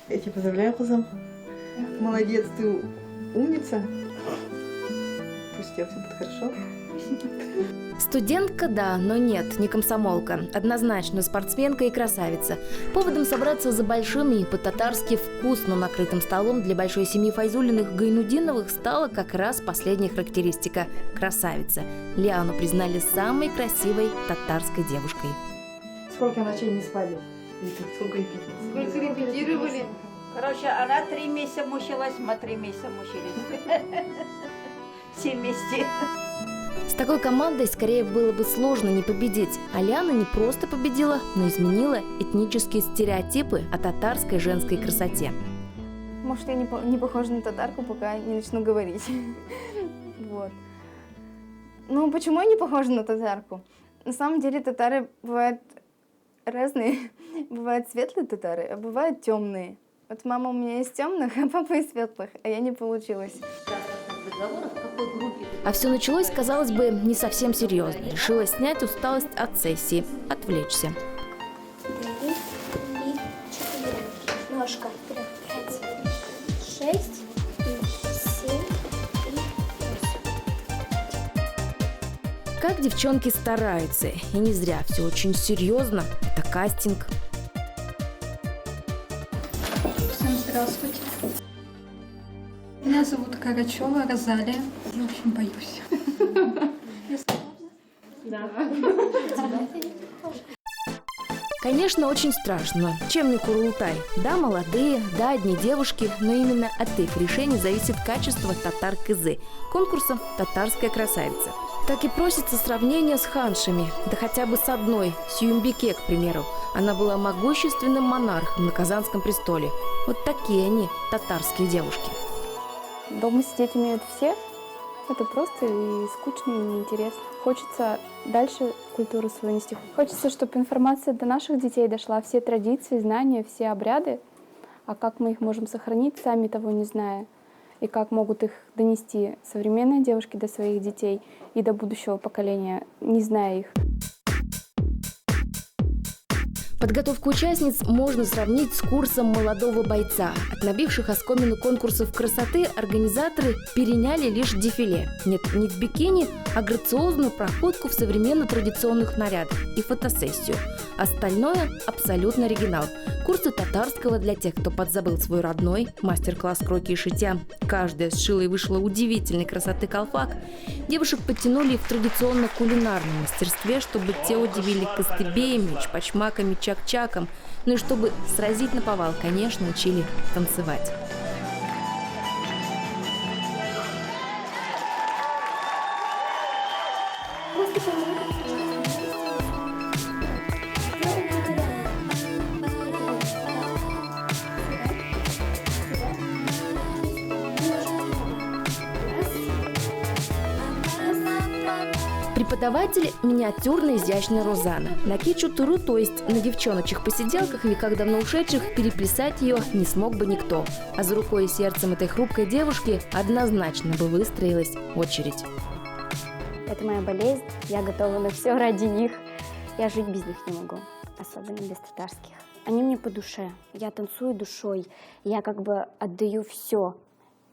Я тебя поздравляю, Хузам. Молодец, ты умница. Пусть у тебя все будет хорошо. Студентка, да, но нет, не комсомолка. Однозначно спортсменка и красавица. Поводом собраться за большим и по-татарски вкусно накрытым столом для большой семьи Файзуллиных-Гайнудиновых стала как раз последняя характеристика – красавица. Лиану признали самой красивой татарской девушкой. Сколько ночей не спали? Сколько репетировали? Короче, она 3 месяца мучилась, мы 3 месяца мучились. Все вместе. С такой командой скорее было бы сложно не победить. А Лиана не просто победила, но изменила этнические стереотипы о татарской женской красоте. Может, я не похожа на татарку, пока не начну говорить. Вот. Ну, почему я не похожа на татарку? На самом деле татары бывают разные. Бывают светлые татары, а бывают темные. Вот мама у меня из темных, а папа из светлых, а я не получилась. А все началось, казалось бы, не совсем серьезно. Решила снять усталость от сессии, отвлечься. 3 и 4. Ножка. 5, 6 и 7 и 8. Как девчонки стараются. И не зря, все очень серьезно. Это кастинг. Всем здравствуйте. Меня зовут Карачева Розалия. Я очень боюсь. Конечно, очень страшно. Чем не Курултай? Да, молодые, да, одни девушки, но именно от их решений зависит качество татар-кызы, конкурса «Татарская красавица». Так и просится сравнение с ханшами, да хотя бы с одной, Сююмбике, к примеру. Она была могущественным монархом на Казанском престоле. Вот такие они, татарские девушки. Дома сидеть умеют все. Это просто и скучно, и неинтересно. Хочется дальше культуру свою нести. Хочется, чтобы информация до наших детей дошла, все традиции, знания, все обряды. А как мы их можем сохранить, сами того не зная? И как могут их донести современные девушки до своих детей и до будущего поколения, не зная их? Подготовку участниц можно сравнить с курсом молодого бойца. От набивших оскомину конкурсов красоты организаторы переняли лишь дефиле. Нет, не в бикини, а грациозную проходку в современно-традиционных нарядах и фотосессию. Остальное – абсолютно оригинал. Курсы татарского для тех, кто подзабыл свой родной, мастер-класс кройки и шитья. Каждая сшила и вышла удивительной красоты колпак. Девушек подтянули в традиционно-кулинарном мастерстве, чтобы те удивили костыбеями, чпачмаками, чак-чаком. Ну и чтобы сразить наповал, конечно, учили танцевать. Преподаватель – миниатюрная изящная Розана. На кичу-туру, то есть на девчоночьих посиделках, веках давно ушедших, переплясать ее не смог бы никто. А за рукой и сердцем этой хрупкой девушки однозначно бы выстроилась очередь. Это моя болезнь, я готова на все ради них. Я жить без них не могу, особенно без татарских. Они мне по душе, я танцую душой, я как бы отдаю все.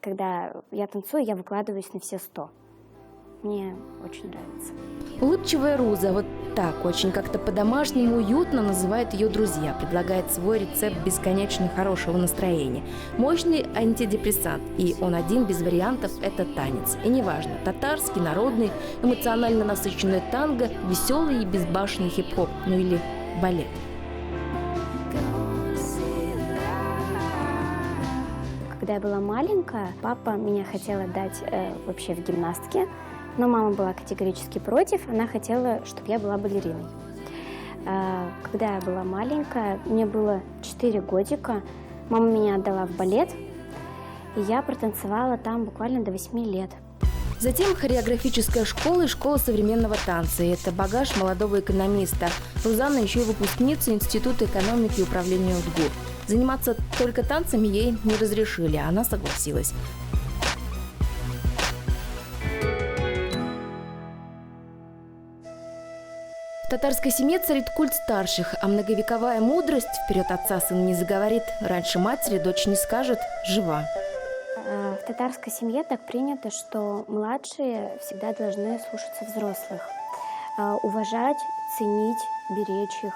Когда я танцую, я выкладываюсь на все 100. Мне очень нравится. Улыбчивая Руза, вот так, очень как-то по-домашнему уютно называют ее друзья, предлагает свой рецепт бесконечно хорошего настроения. Мощный антидепрессант, и он один без вариантов – это танец. И неважно, татарский, народный, эмоционально насыщенный танго, веселый и безбашенный хип-хоп, ну или балет. Когда я была маленькая, папа меня хотел отдать вообще в гимнастке. Но мама была категорически против, она хотела, чтобы я была балериной. Когда я была маленькая, мне было 4 годика, мама меня отдала в балет, и я протанцевала там буквально до 8 лет. Затем хореографическая школа и школа современного танца. И это багаж молодого экономиста. Рузанна еще и выпускница Института экономики и управления УДГУ. Заниматься только танцами ей не разрешили, а она согласилась. В татарской семье царит культ старших, а многовековая мудрость «вперед отца сын не заговорит, раньше матери дочь не скажет» жива. В татарской семье так принято, что младшие всегда должны слушаться взрослых, уважать, ценить, беречь их.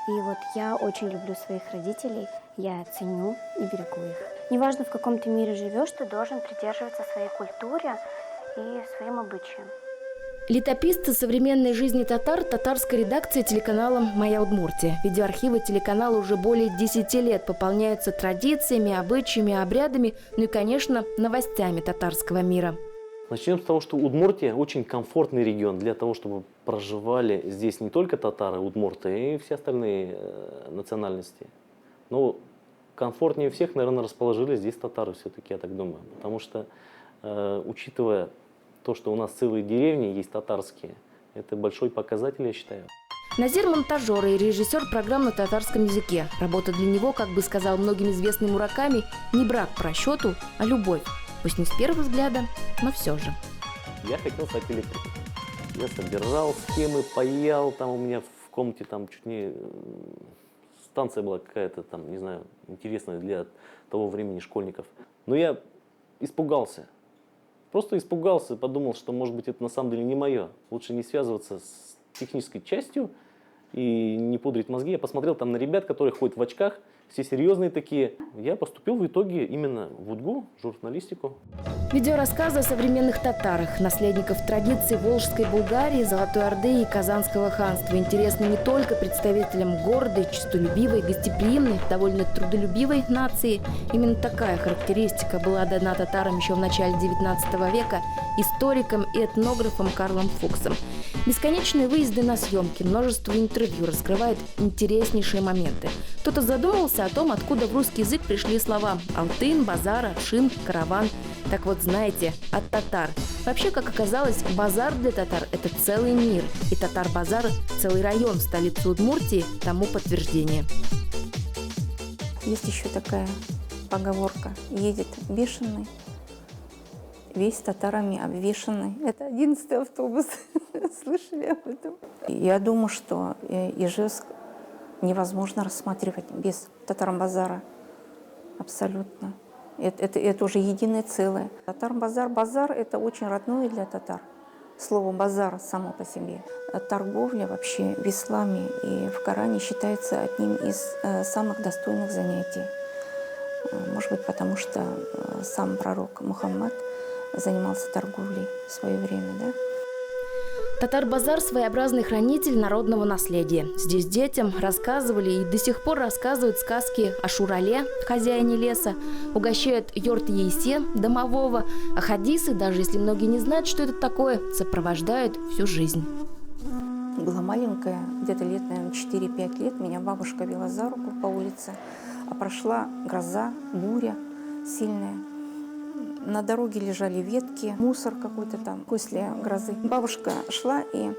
И вот я очень люблю своих родителей, я ценю и берегу их. Неважно, в каком ты мире живешь, ты должен придерживаться своей культуре и своим обычаям. Летописцы современной жизни татар татарской редакции телеканала «Моя Удмуртия». Видеоархивы телеканала уже более 10 лет пополняются традициями, обычаями, обрядами, ну и, конечно, новостями татарского мира. Начнем с того, что Удмуртия очень комфортный регион для того, чтобы проживали здесь не только татары, удмурты, и все остальные национальности. Но комфортнее всех, наверное, расположились здесь татары все-таки, я так думаю. Потому что, учитывая то, что у нас целые деревни есть татарские, это большой показатель, я считаю. Назир – монтажер и режиссер программ на татарском языке. Работа для него, как бы сказал многим известный Мураками, не брак по расчету, а любовь. Пусть не с первого взгляда, но все же. Я хотел стать электриком. Я собирал схемы, паял, там у меня в комнате там чуть не станция была какая-то там, не знаю, интересная для того времени школьников. Но я испугался. Просто испугался, подумал, что, может быть, это на самом деле не мое. Лучше не связываться с технической частью и не пудрить мозги. Я посмотрел там на ребят, которые ходят в очках, все серьезные такие. Я поступил в итоге именно в УДГУ, журналистику. Видеорассказы о современных татарах, наследников традиций Волжской Булгарии, Золотой Орды и Казанского ханства, интересны не только представителям гордой, честолюбивой, гостеприимной, довольно трудолюбивой нации. Именно такая характеристика была дана татарам еще в начале XIX века историком и этнографом Карлом Фуксом. Бесконечные выезды на съемки, множество интервью раскрывают интереснейшие моменты. Кто-то задумывался о том, откуда в русский язык пришли слова «алтын», «базар», «аршин», «караван». Так вот, знаете, от татар. Вообще, как оказалось, базар для татар – это целый мир. И татар-базар – целый район в столице Удмуртии тому подтверждение. Есть еще такая поговорка: едет бешеный, весь татарами обвешанный. Это 11-й автобус. Слышали об этом? Я думаю, что Ижевск невозможно рассматривать без татар-базара. Абсолютно. Это уже единое целое. Татар-базар. Базар – это очень родное для татар. Слово «базар» само по себе. Торговля вообще в исламе и в Коране считается одним из самых достойных занятий. Может быть, потому что сам пророк Мухаммад занимался торговлей в свое время, да? Татар-базар – своеобразный хранитель народного наследия. Здесь детям рассказывали и до сих пор рассказывают сказки о Шурале, хозяине леса, угощают Йорт-Ейсе, домового, а хадисы, даже если многие не знают, что это такое, сопровождают всю жизнь. Была маленькая, где-то лет, наверное, 4-5 лет, меня бабушка вела за руку по улице, а прошла гроза, буря сильная. На дороге лежали ветки, мусор какой-то там после грозы. Бабушка шла и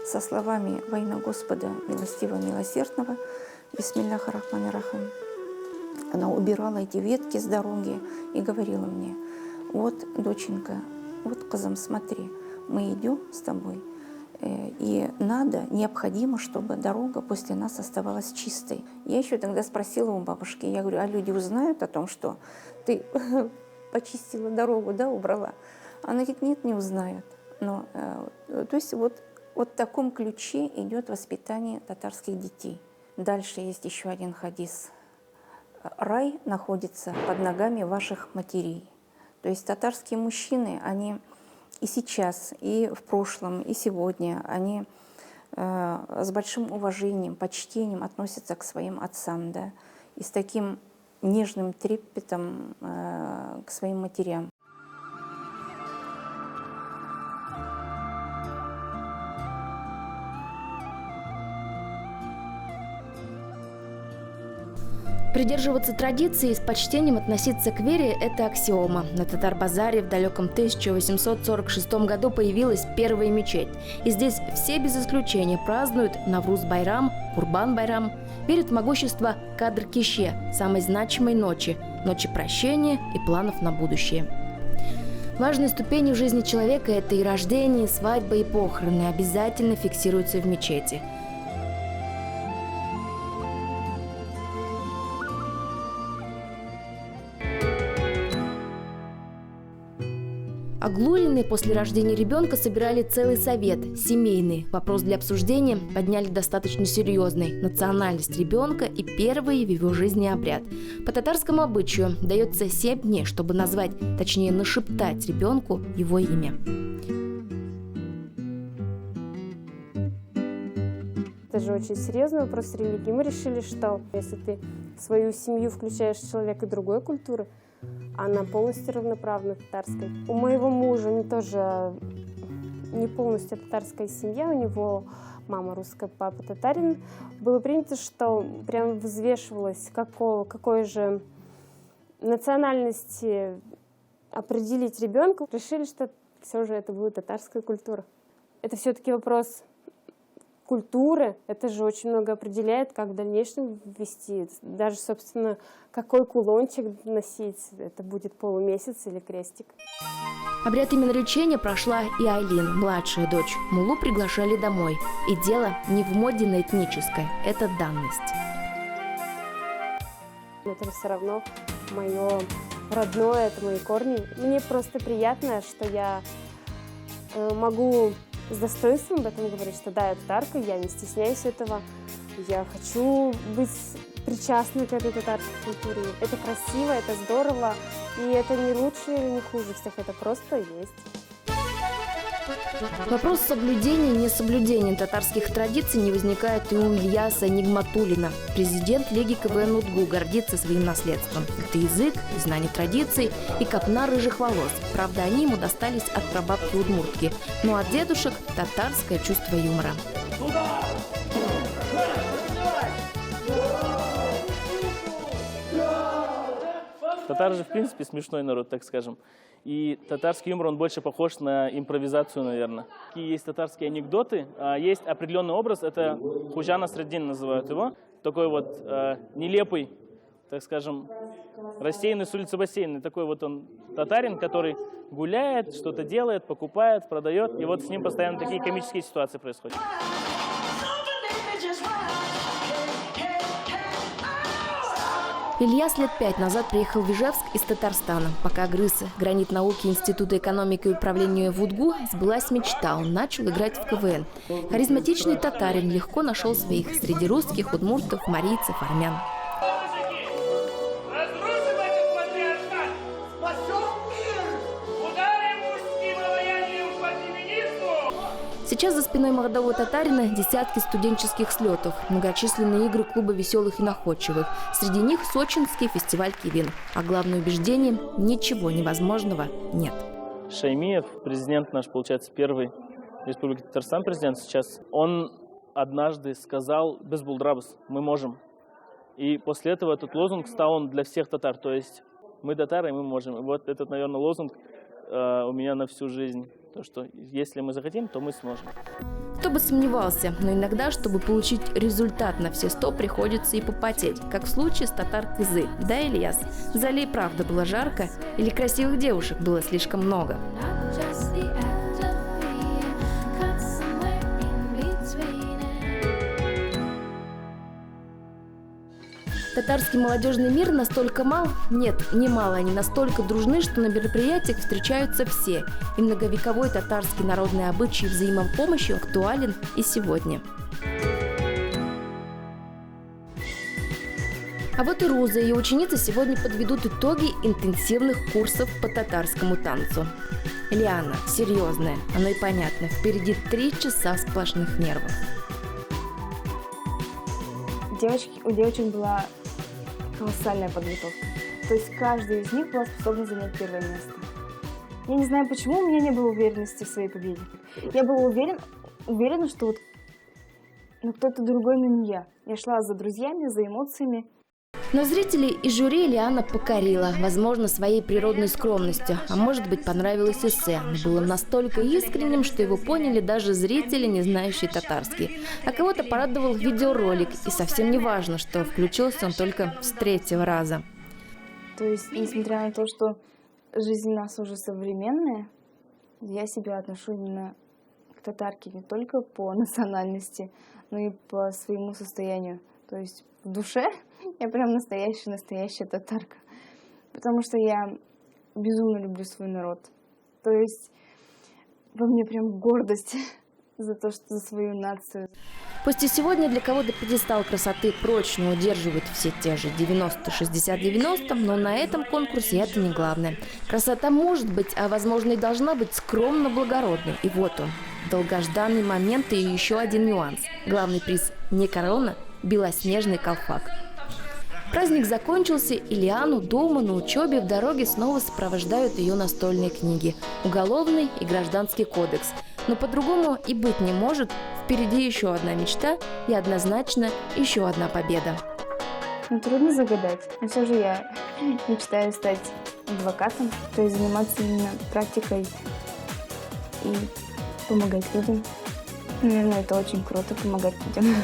со словами «Во имя Господа, милостивого, милосердного», «Бисмиллахи рахмани рахим», она убирала эти ветки с дороги и говорила мне: «Вот, доченька, вот, козам, смотри, мы идем с тобой, и необходимо, чтобы дорога после нас оставалась чистой». Я еще тогда спросила у бабушки, я говорю: «А люди узнают о том, что ты почистила дорогу, да, убрала?» Она говорит: «Нет, не узнают». Но, то есть вот в таком ключе идет воспитание татарских детей. Дальше есть еще один хадис. Рай находится под ногами ваших матерей. То есть татарские мужчины, они и сейчас, и в прошлом, и сегодня, они с большим уважением, почтением относятся к своим отцам, да, и с таким нежным трепетом к своим матерям. Придерживаться традиции и с почтением относиться к вере – это аксиома. На Татар-базаре в далеком 1846 году появилась первая мечеть. И здесь все без исключения празднуют Навруз-байрам, Курбан-байрам, верят в могущество Кадр-кеше, самой значимой ночи – ночи прощения и планов на будущее. Важные ступени в жизни человека – это и рождение, и свадьба, и похороны обязательно фиксируются в мечети. Оглулины после рождения ребенка собирали целый совет, семейный. Вопрос для обсуждения подняли достаточно серьезный. Национальность ребенка и первый в его жизни обряд. По татарскому обычаю дается 7 дней, чтобы назвать, точнее нашептать ребенку его имя. Это же очень серьезный вопрос религии. Мы решили, что если ты в свою семью включаешь человека другой культуры, она полностью равноправна татарской. У моего мужа тоже не полностью татарская семья, у него мама русская, папа татарин. Было принято, что прям взвешивалось, какой же национальности определить ребенка. Решили, что все же это будет татарская культура. Это все-таки вопрос культуры, это же очень много определяет, как в дальнейшем вести. Даже, собственно, какой кулончик носить, это будет полумесяц или крестик. Обряд именоречения прошла и Айлин, младшая дочь. Муллу приглашали домой. И дело не в моде на этническое, это данность. Это все равно мое родное, это мои корни. Мне просто приятно, что я могу с достоинством об этом говорить, что да, я татарка, я не стесняюсь этого, я хочу быть причастной к этой татарской культуре. Это красиво, это здорово, и это не лучше или не хуже всех, это просто есть. Вопрос соблюдения и несоблюдения татарских традиций не возникает и у Ильяса Нигматуллина. Президент Лиги КВН УДГУ гордится своим наследством. Это язык, и знание традиций, и копна рыжих волос. Правда, они ему достались от прабабки удмуртки. Но от дедушек – татарское чувство юмора. Татары же, в принципе, смешной народ, так скажем. И татарский юмор, он больше похож на импровизацию, наверное. Такие есть татарские анекдоты. Есть определенный образ, это Худжа Насреддин называют его. Такой вот нелепый, так скажем, рассеянный с улицы бассейна. Такой вот он татарин, который гуляет, что-то делает, покупает, продает. И вот с ним постоянно такие комические ситуации происходят. Ильяс лет 5 назад приехал в Ижевск из Татарстана. Пока грыз гранит науки Института экономики и управления в УДГУ, сбылась мечта. Он начал играть в КВН. Харизматичный татарин легко нашел своих среди русских, удмуртов, марийцев, армян. Сейчас за спиной молодого татарина десятки студенческих слетов, многочисленные игры клуба веселых и находчивых. Среди них сочинский фестиваль «Кивин». А главное убеждение – ничего невозможного нет. Шаймиев, президент наш, получается, первый Республики Татарстан президент сейчас, он однажды сказал «без булдрабас, мы можем». И после этого этот лозунг стал он для всех татар, то есть мы татары, и мы можем. И вот этот, наверное, лозунг у меня на всю жизнь. То, что если мы захотим, то мы сможем. Кто бы сомневался, но иногда, чтобы получить результат на все 100, приходится и попотеть. Как в случае с татар-кызы. Да, Ильяс? В зале и правда было жарко? Или красивых девушек было слишком много? Татарский молодежный мир настолько мал? Нет, не мало. Они настолько дружны, что на мероприятиях встречаются все. И многовековой татарский народный обычай взаимопомощи актуален и сегодня. А вот и Руза и ее ученицы сегодня подведут итоги интенсивных курсов по татарскому танцу. Лиана, серьезная, оно и понятно. Впереди 3 часа сплошных нервов. У девочек была колоссальная подготовка. То есть каждая из них была способна занять первое место. Я не знаю, почему у меня не было уверенности в своей победе. Я была уверена, что вот кто-то другой, но не я. Я шла за друзьями, за эмоциями. Но зрителей и жюри Лиана покорила, возможно, своей природной скромностью. А может быть, понравилось эссе. Оно было настолько искренним, что его поняли даже зрители, не знающие татарский. А кого-то порадовал видеоролик. И совсем не важно, что включился он только с 3-го раза. То есть, несмотря на то, что жизнь у нас уже современная, я себя отношу именно к татарке не только по национальности, но и по своему состоянию. То есть в душе я прям настоящая татарка. Потому что я безумно люблю свой народ. То есть во мне прям гордость за то, что за свою нацию. Пусть и сегодня для кого-то пьедестал красоты прочно удерживает все те же 90-60-90, но на этом конкурсе это не главное. Красота может быть, а возможно и должна быть скромно благородной. И вот он, долгожданный момент и еще один нюанс. Главный приз не корона, белоснежный колпак. Праздник закончился, и Лиану дома на учебе в дороге снова сопровождают ее настольные книги «Уголовный» и «Гражданский кодекс». Но по-другому и быть не может. Впереди еще одна мечта и однозначно еще одна победа. Ну, трудно загадать, но все же я мечтаю стать адвокатом, то есть заниматься именно практикой и помогать людям. Наверное, это очень круто — помогать людям.